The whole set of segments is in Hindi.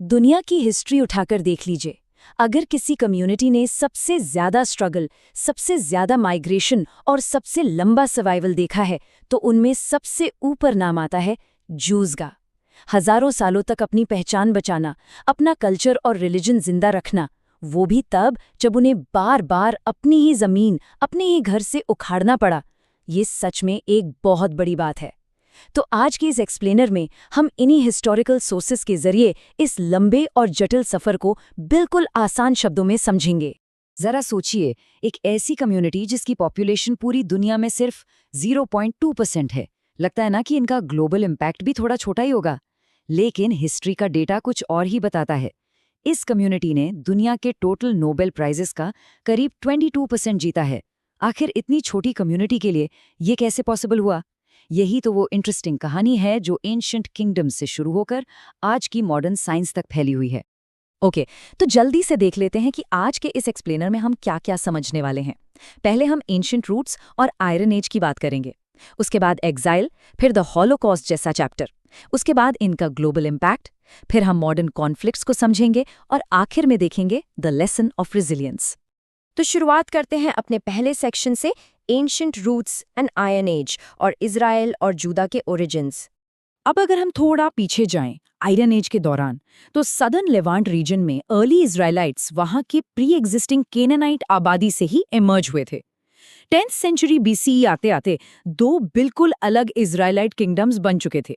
दुनिया की हिस्ट्री उठाकर देख लीजिए। अगर किसी कम्युनिटी ने सबसे ज्यादा स्ट्रगल, सबसे ज्यादा माइग्रेशन और सबसे लंबा सर्वाइवल देखा है, तो उनमें सबसे ऊपर नाम आता है जूस का। हजारों सालों तक अपनी पहचान बचाना, अपना कल्चर और रिलीजन जिंदा रखना, वो भी तब जब उन्हें बार बार अपनी ही जमीन, अपने ही घर से उखाड़ना पड़ा। ये सच में एक बहुत बड़ी बात है। तो आज के इस एक्सप्लेनर में हम इन्हीं हिस्टोरिकल सोर्सेस के जरिए इस लंबे और जटिल सफर को बिल्कुल आसान शब्दों में समझेंगे। जरा सोचिए, एक ऐसी कम्युनिटी जिसकी पॉपुलेशन पूरी दुनिया में सिर्फ 0.2% है। लगता है ना कि इनका ग्लोबल इम्पैक्ट भी थोड़ा छोटा ही होगा, लेकिन हिस्ट्री का डेटा कुछ और ही बताता है। इस कम्युनिटी ने दुनिया के टोटल नोबेल प्राइजेस का करीब 22% जीता है। आखिर इतनी छोटी कम्युनिटी के लिए ये कैसे पॉसिबल हुआ? यही तो वो इंटरेस्टिंग कहानी है जो एंशिएंट किंगडम से शुरू होकर आज की मॉडर्न साइंस तक फैली हुई है। ओके, तो जल्दी से देख लेते हैं कि आज के इस एक्सप्लेनर में हम क्या क्या समझने वाले हैं। पहले हम एंशिएंट रूट्स और आयरन एज की बात करेंगे, उसके बाद एग्जाइल, फिर द हॉलोकॉस्ट जैसा चैप्टर, उसके बाद इनका ग्लोबल इम्पैक्ट, फिर हम मॉडर्न कॉन्फ्लिक्ट्स को समझेंगे और आखिर में देखेंगे द लेसन ऑफ रेजिलियंस। तो शुरुआत करते हैं अपने पहले सेक्शन से, ancient roots and Iron Age और इजराइल और जूदा के ओरिजिन्स। अब अगर हम थोड़ा पीछे जाएं आयरन एज के दौरान, तो सदर्न लेवांट रीजन में अर्ली इजराइलाइट्स वहां के प्री एग्जिस्टिंग केनानाइट आबादी से ही इमर्ज हुए थे। 10th सेंचुरी बीसीई आते आते दो बिल्कुल अलग इजराइलाइट किंगडम्स बन चुके थे।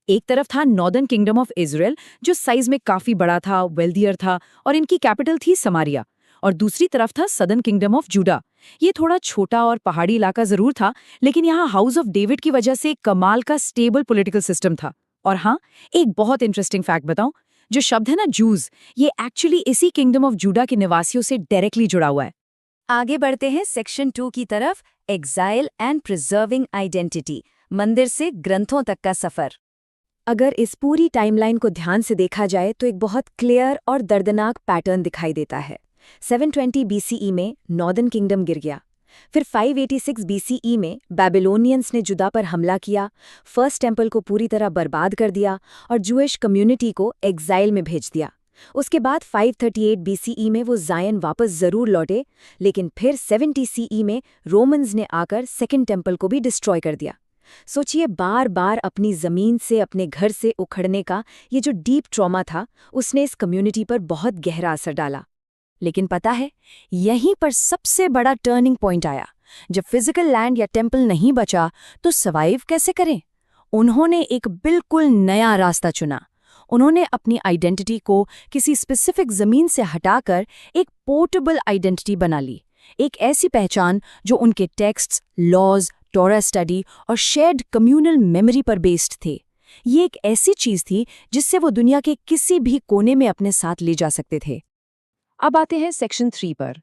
एक तरफ था नॉर्दर्न किंगडम ऑफ इजराइल, जो साइज में काफी बड़ा था, वेल्दियर था और इनकी कैपिटल थी समारिया। और दूसरी तरफ था सदर्न किंगडम ऑफ जूडा। ये थोड़ा छोटा और पहाड़ी इलाका जरूर था, लेकिन यहाँ हाउस ऑफ डेविड की वजह से कमाल का स्टेबल पॉलिटिकल सिस्टम था। और हाँ, एक बहुत इंटरेस्टिंग फैक्ट बताऊं, जो शब्द है ना जूज, ये एक्चुअली इसी किंगडम ऑफ जूडा के निवासियों से डायरेक्टली जुड़ा हुआ है। आगे बढ़ते हैं सेक्शन 2 की तरफ, एग्जाइल एंड प्रिजर्विंग आइडेंटिटी, मंदिर से ग्रंथों तक का सफर। अगर इस पूरी टाइमलाइन को ध्यान से देखा जाए तो एक बहुत क्लियर और दर्दनाक पैटर्न दिखाई देता है। 720 बीसीई में नॉर्दर्न किंगडम गिर गया। फिर 586 बीसीई में बैबिलोनियंस ने जुदा पर हमला किया, फर्स्ट टेम्पल को पूरी तरह बर्बाद कर दिया और जूइश कम्युनिटी को एग्जाइल में भेज दिया। उसके बाद 538 बीसीई में वो जायन वापस जरूर लौटे, लेकिन फिर 70 सीई में रोमन्स ने आकर सेकंड टेम्पल को भी डिस्ट्रॉय कर दिया। सोचिए, बार बार अपनी जमीन से, अपने घर से उखड़ने का ये जो डीप ट्रॉमा था, उसने इस कम्युनिटी पर बहुत गहरा असर डाला। लेकिन पता है, यहीं पर सबसे बड़ा टर्निंग पॉइंट आया। जब फिजिकल लैंड या टेम्पल नहीं बचा, तो सर्वाइव कैसे करें? उन्होंने एक बिल्कुल नया रास्ता चुना। उन्होंने अपनी आइडेंटिटी को किसी स्पेसिफिक जमीन से हटाकर एक पोर्टेबल आइडेंटिटी बना ली। एक ऐसी पहचान जो उनके टेक्स्ट्स, लॉज, टोरा स्टडी और शेयर्ड कम्युनल मेमोरी पर बेस्ड थे। ये एक ऐसी चीज थी जिससे वो दुनिया के किसी भी कोने में अपने साथ ले जा सकते थे। अब आते हैं सेक्शन 3 पर,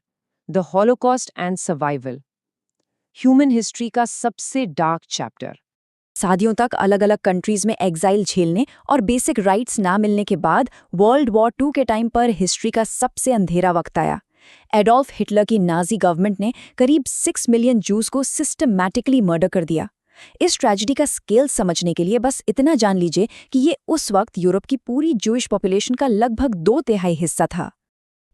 the Holocaust and survival, human history का सबसे डार्क चैप्टर। सदियों तक अलग अलग कंट्रीज में एग्जाइल झेलने और बेसिक राइट्स ना मिलने के बाद वर्ल्ड वॉर 2 के टाइम पर हिस्ट्री का सबसे अंधेरा वक्त आया। एडोल्फ हिटलर की नाजी गवर्नमेंट ने करीब 6 मिलियन जूस को सिस्टमैटिकली मर्डर कर दिया। इस ट्रेजेडी का स्केल समझने के लिए बस इतना जान लीजिए कि ये उस वक्त यूरोप की पूरी जूइश पॉपुलेशन का लगभग 2/3 हिस्सा था।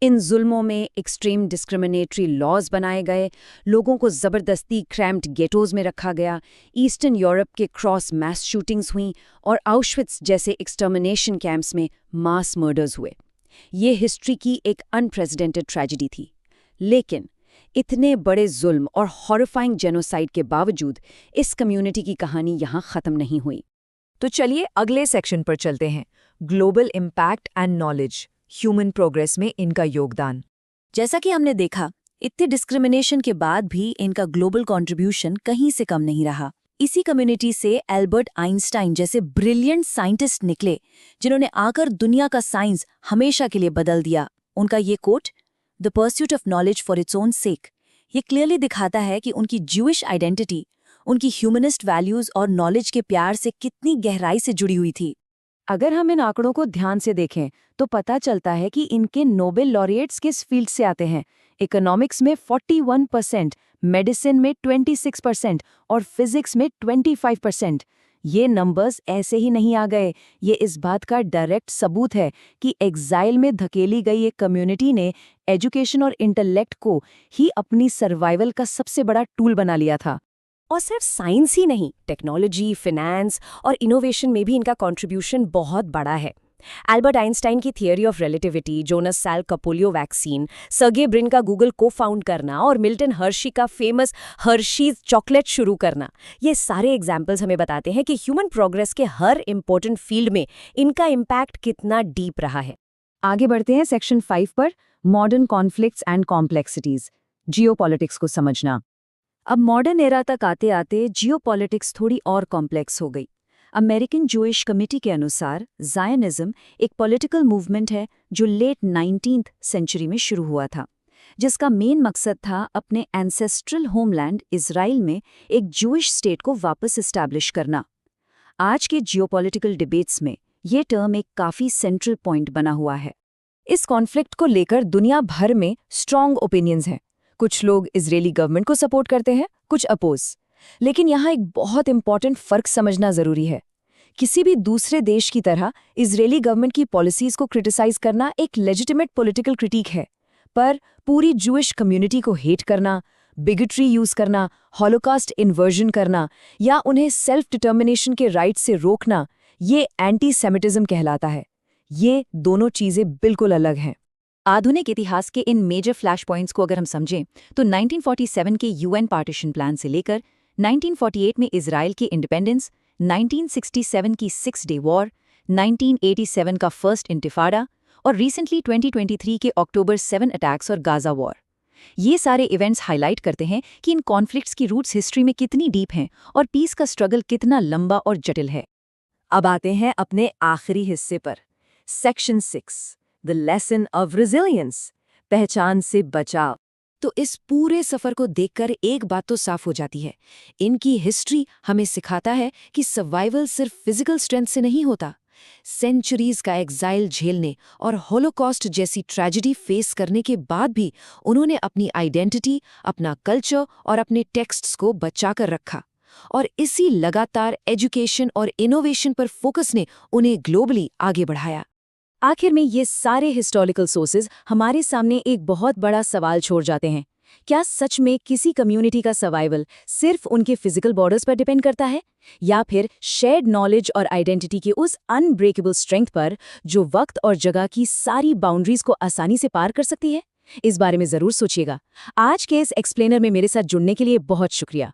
इन जुल्मों में एक्सट्रीम डिस्क्रिमिनेटरी लॉज बनाए गए, लोगों को जबरदस्ती क्रैम्प्ड गेटोज में रखा गया, ईस्टर्न यूरोप के क्रॉस मैस शूटिंग्स हुई और आउशविट्स जैसे एक्सटर्मिनेशन कैंप्स में मास मर्डर्स हुए। ये हिस्ट्री की एक अनप्रेसिडेंटेड ट्रेजेडी थी। लेकिन इतने बड़े जुल्म और हॉरिफाइंग जेनोसाइड के बावजूद इस कम्युनिटी की कहानी यहाँ खत्म नहीं हुई। तो चलिए अगले सेक्शन पर चलते हैं, global impact and knowledge, human progress में इनका योगदान। जैसा कि हमने देखा, इतने डिस्क्रिमिनेशन के बाद भी इनका ग्लोबल कंट्रीब्यूशन कहीं से कम नहीं रहा। इसी कम्युनिटी से एल्बर्ट आइंस्टाइन जैसे ब्रिलियंट साइंटिस्ट निकले, जिन्होंने आकर दुनिया का साइंस हमेशा के लिए बदल दिया। उनका ये quote, the pursuit of knowledge for its own sake, ये क्लियरली दिखाता है कि उनकी ज्यूइश आइडेंटिटी, उनकी ह्यूमनिस्ट वैल्यूज और नॉलेज के प्यार से कितनी गहराई से जुड़ी हुई थी। अगर हम इन आंकड़ों को ध्यान से देखें तो पता चलता है कि इनके नोबेल लॉरिएट्स किस फील्ड से आते हैं। इकोनॉमिक्स में 41%, मेडिसिन में 26% और फिजिक्स में 25%। ये नंबर्स ऐसे ही नहीं आ गए, ये इस बात का डायरेक्ट सबूत है कि एग्जाइल में धकेली गई एक कम्युनिटी ने एजुकेशन और इंटेलेक्ट को ही अपनी सर्वाइवल का सबसे बड़ा टूल बना लिया था। और सिर्फ साइंस ही नहीं, टेक्नोलॉजी, फिनेंस और इनोवेशन में भी इनका कंट्रीब्यूशन बहुत बड़ा है। एल्बर्ट आइंस्टाइन की थियरी ऑफ रिलेटिविटी, जोनास सैल्क का पोलियो वैक्सीन, सर्गे ब्रिन का गूगल को फाउंड करना और मिल्टन हर्शी का फेमस हर्शीज चॉकलेट शुरू करना, ये सारे एग्जाम्पल्स हमें बताते हैं कि ह्यूमन प्रोग्रेस के हर इंपॉर्टेंट फील्ड में इनका इम्पैक्ट कितना डीप रहा है। आगे बढ़ते हैं सेक्शन 5 पर, modern conflicts and complexities, geopolitics को समझना। अब मॉडर्न एरा तक आते आते जियोपॉलिटिक्स थोड़ी और कॉम्प्लेक्स हो गई। अमेरिकन जूइश कमिटी के अनुसार ज़ायनिज़्म एक पॉलिटिकल मूवमेंट है जो लेट 19th सेंचुरी में शुरू हुआ था, जिसका मेन मकसद था अपने एंसेस्ट्रल होमलैंड इज़राइल में एक जूइश स्टेट को वापस इस्टेब्लिश करना। आज के जियोपॉलिटिकल डिबेट्स में ये टर्म एक काफ़ी सेंट्रल पॉइंट बना हुआ है। इस कॉन्फ्लिक्ट को लेकर दुनिया भर में स्ट्रॉन्ग ओपिनियंस हैं। कुछ लोग इजरायली गवर्नमेंट को सपोर्ट करते हैं, कुछ अपोज। लेकिन यहाँ एक बहुत इंपॉर्टेंट फर्क समझना जरूरी है। किसी भी दूसरे देश की तरह इजरायली गवर्नमेंट की पॉलिसीज को क्रिटिसाइज करना एक लेजिटिमेट पॉलिटिकल क्रिटिक है, पर पूरी जूइश कम्युनिटी को हेट करना, बिगेट्री यूज करना, हॉलोकॉस्ट इन्वर्जन करना या उन्हें सेल्फ डिटर्मिनेशन के राइट से रोकना, ये एंटी सेमिटिज्म कहलाता है। ये दोनों चीजें बिल्कुल अलग हैं। आधुनिक इतिहास के इन मेजर फ्लैश पॉइंट्स को अगर हम समझें तो 1947 के यूएन पार्टीशन प्लान से लेकर 1948 में इजराइल की इंडिपेंडेंस, 1967 की 6 डे वॉर, 1987 का फर्स्ट इंतिफाडा और रिसेंटली 2023 के अक्टूबर 7 अटैक्स और गाजा वॉर, ये सारे इवेंट्स हाईलाइट करते हैं कि इन कॉन्फ्लिक्ट्स की रूट्स हिस्ट्री में कितनी डीप हैं और पीस का स्ट्रगल कितना लंबा और जटिल है। अब आते हैं अपने आखिरी हिस्से पर, section 6, the lesson of resilience, पहचान से बचाव। तो इस पूरे सफर को देखकर एक बात तो साफ हो जाती है, इनकी हिस्ट्री हमें सिखाता है कि सर्वाइवल सिर्फ फिजिकल स्ट्रेंथ से नहीं होता। सेंचुरीज का एग्जाइल झेलने और होलोकॉस्ट जैसी ट्रेजेडी फेस करने के बाद भी उन्होंने अपनी आइडेंटिटी, अपना कल्चर और अपने टेक्स्ट्स को बचाकर रखा। और इसी लगातार एजुकेशन और इनोवेशन पर फोकस ने उन्हें ग्लोबली आगे बढ़ाया। आखिर में ये सारे हिस्टोरिकल सोर्सेज हमारे सामने एक बहुत बड़ा सवाल छोड़ जाते हैं। क्या सच में किसी कम्युनिटी का सर्वाइवल सिर्फ उनके फिजिकल बॉर्डर्स पर डिपेंड करता है, या फिर शेयर्ड नॉलेज और आइडेंटिटी के उस अनब्रेकेबल स्ट्रेंथ पर जो वक्त और जगह की सारी बाउंड्रीज को आसानी से पार कर सकती है? इस बारे में जरूर सोचिएगा। आज के इस एक्सप्लेनर में मेरे साथ जुड़ने के लिए बहुत शुक्रिया।